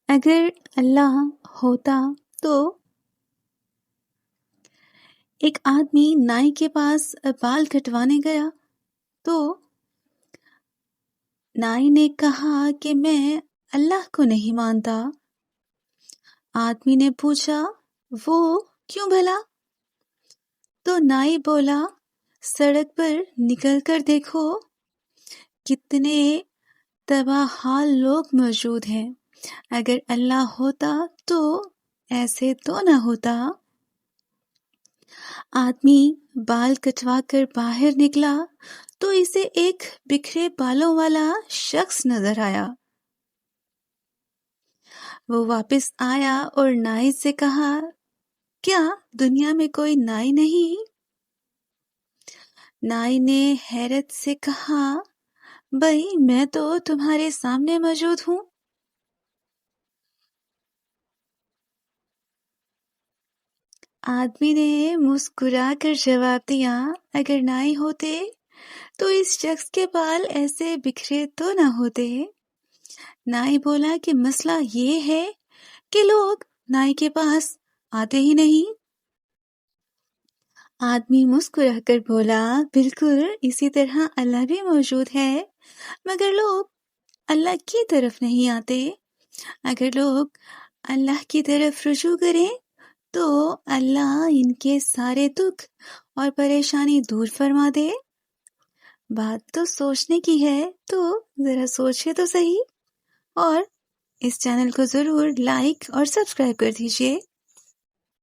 اگر اللہ ہوتا تو ایک آدمی نائی کے پاس بال کٹوانے گیا تو نائی نے کہا کہ میں اللہ کو نہیں مانتا۔ آدمی نے پوچھا وہ کیوں بھلا؟ تو نائی بولا سڑک پر نکل کر دیکھو کتنے تباہ حال لوگ موجود ہیں، اگر اللہ ہوتا تو ایسے تو نہ ہوتا۔ آدمی بال کٹوا کر باہر نکلا تو اسے ایک بکھرے بالوں والا شخص نظر آیا۔ وہ واپس آیا اور نائی سے کہا کیا دنیا میں کوئی نائی نہیں؟ نائی نے حیرت سے کہا بھائی میں تو تمہارے سامنے موجود ہوں۔ آدمی نے مسکرا کر جواب دیا اگر نائی ہوتے تو اس شخص کے بال ایسے بکھرے تو نہ ہوتے۔ نائی بولا کہ مسئلہ یہ ہے کہ لوگ نائی کے پاس آتے ہی نہیں۔ آدمی مسکرا کر بولا بالکل اسی طرح اللہ بھی موجود ہے، مگر لوگ اللہ کی طرف نہیں آتے۔ اگر لوگ اللہ کی طرف رجوع کریں تو اللہ ان کے سارے دکھ اور پریشانی دور فرما دے۔ بات تو سوچنے کی ہے، تو ذرا سوچے تو صحیح، اور اس چینل کو ضرور لائک اور سبسکرائب کر دیجیے۔